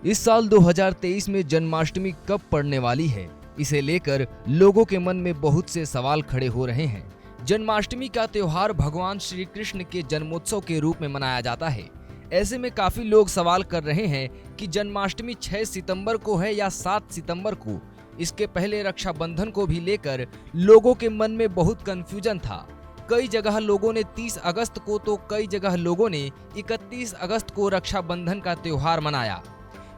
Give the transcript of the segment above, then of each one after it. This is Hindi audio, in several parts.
इस साल 2023 में जन्माष्टमी कब पड़ने वाली है, इसे लेकर लोगों के मन में बहुत से सवाल खड़े हो रहे हैं। जन्माष्टमी का त्योहार भगवान श्री कृष्ण के जन्मोत्सव के रूप में मनाया जाता है। ऐसे में काफी लोग सवाल कर रहे हैं कि जन्माष्टमी 6 सितंबर को है या 7 सितंबर को। इसके पहले रक्षाबंधन को भी लेकर लोगों के मन में बहुत कंफ्यूजन था। कई जगह लोगों ने 30 अगस्त को तो कई जगह लोगों ने 31 अगस्त को रक्षाबंधन का त्योहार मनाया।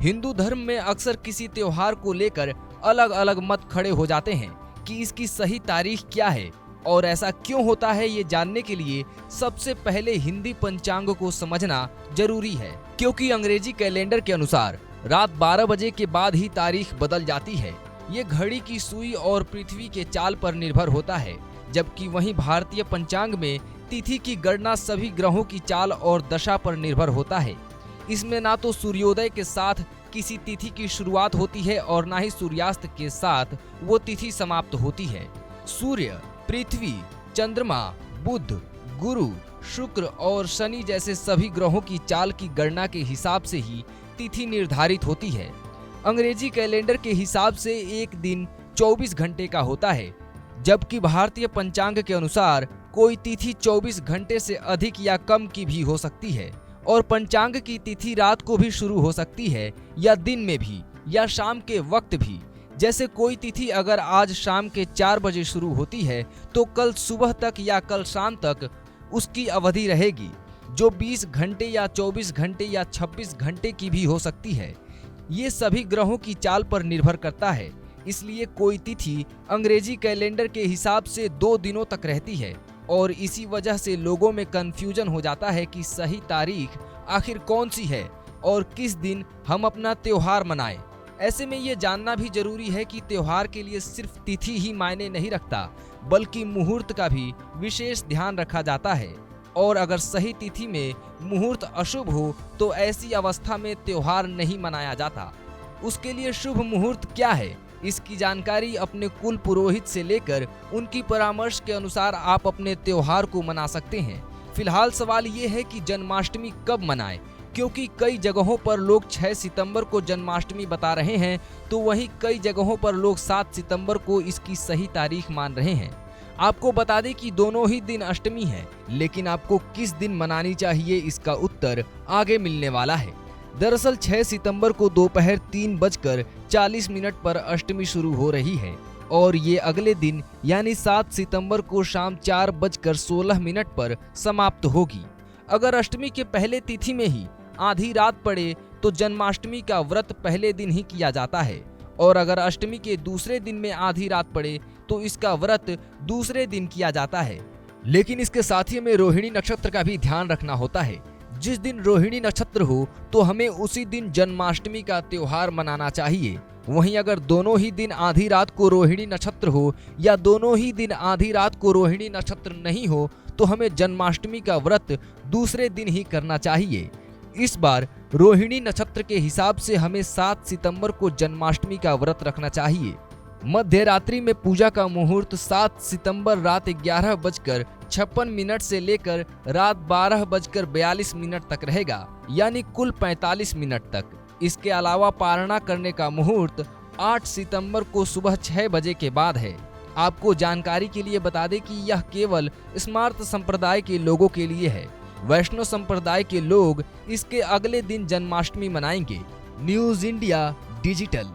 हिंदू धर्म में अक्सर किसी त्योहार को लेकर अलग अलग मत खड़े हो जाते हैं कि इसकी सही तारीख क्या है और ऐसा क्यों होता है। ये जानने के लिए सबसे पहले हिंदी पंचांग को समझना जरूरी है, क्योंकि अंग्रेजी कैलेंडर के अनुसार रात 12 बजे के बाद ही तारीख बदल जाती है। ये घड़ी की सुई और पृथ्वी के चाल पर निर्भर होता है, जबकि वहीं भारतीय पंचांग में तिथि की गणना सभी ग्रहों की चाल और दशा पर निर्भर होता है। इसमें ना तो सूर्योदय के साथ किसी तिथि की शुरुआत होती है और ना ही सूर्यास्त के साथ वो तिथि समाप्त होती है। सूर्य, पृथ्वी, चंद्रमा, बुध, गुरु, शुक्र और शनि जैसे सभी ग्रहों की चाल की गणना के हिसाब से ही तिथि निर्धारित होती है। अंग्रेजी कैलेंडर के हिसाब से एक दिन 24 घंटे का होता है, जबकि भारतीय पंचांग के अनुसार कोई तिथि 24 घंटे से अधिक या कम की भी हो सकती है और पंचांग की तिथि रात को भी शुरू हो सकती है या दिन में भी या शाम के वक्त भी। जैसे कोई तिथि अगर आज शाम के 4 बजे शुरू होती है तो कल सुबह तक या कल शाम तक उसकी अवधि रहेगी, जो 20 घंटे या 24 घंटे या 26 घंटे की भी हो सकती है। ये सभी ग्रहों की चाल पर निर्भर करता है, इसलिए कोई तिथि अंग्रेजी कैलेंडर के हिसाब से 2 दिनों तक रहती है और इसी वजह से लोगों में कंफ्यूजन हो जाता है कि सही तारीख आखिर कौन सी है और किस दिन हम अपना त्योहार मनाएं। ऐसे में ये जानना भी जरूरी है कि त्योहार के लिए सिर्फ तिथि ही मायने नहीं रखता, बल्कि मुहूर्त का भी विशेष ध्यान रखा जाता है और अगर सही तिथि में मुहूर्त अशुभ हो तो ऐसी अवस्था में त्योहार नहीं मनाया जाता। उसके लिए शुभ मुहूर्त क्या है, इसकी जानकारी अपने कुल पुरोहित से लेकर उनकी परामर्श के अनुसार आप अपने त्योहार को मना सकते हैं। फिलहाल सवाल ये है कि जन्माष्टमी कब मनाएं, क्योंकि कई जगहों पर लोग 6 सितंबर को जन्माष्टमी बता रहे हैं तो वहीं कई जगहों पर लोग 7 सितंबर को इसकी सही तारीख मान रहे हैं। आपको बता दें कि दोनों ही दिन अष्टमी है, लेकिन आपको किस दिन मनानी चाहिए इसका उत्तर आगे मिलने वाला है। दरअसल 6 सितंबर को दोपहर 3:40 पर अष्टमी शुरू हो रही है और ये अगले दिन यानी 7 सितंबर को शाम 4:16 पर समाप्त होगी। अगर अष्टमी के पहले तिथि में ही आधी रात पड़े तो जन्माष्टमी का व्रत पहले दिन ही किया जाता है और अगर अष्टमी के दूसरे दिन में आधी रात पड़े तो इसका व्रत दूसरे दिन किया जाता है। लेकिन इसके साथ ही हमें रोहिणी नक्षत्र का भी ध्यान रखना होता है। जिस दिन रोहिणी नक्षत्र हो तो हमें उसी दिन जन्माष्टमी का त्योहार मनाना चाहिए। वहीं अगर दोनों ही दिन आधी रात को रोहिणी नक्षत्र हो या दोनों ही दिन आधी रात को रोहिणी नक्षत्र नहीं हो तो हमें जन्माष्टमी का व्रत दूसरे दिन ही करना चाहिए। इस बार रोहिणी नक्षत्र के हिसाब से हमें 7 सितंबर को जन्माष्टमी का व्रत रखना चाहिए। मध्य रात्रि में पूजा का मुहूर्त 7 सितंबर रात 11:56 से लेकर रात 12:42 तक रहेगा, यानी कुल 45 मिनट तक। इसके अलावा पारणा करने का मुहूर्त 8 सितंबर को सुबह 6 बजे के बाद है। आपको जानकारी के लिए बता दें कि यह केवल स्मार्त संप्रदाय के लोगों के लिए है। वैष्णव संप्रदाय के लोग इसके अगले दिन जन्माष्टमी मनाएंगे। News India digital.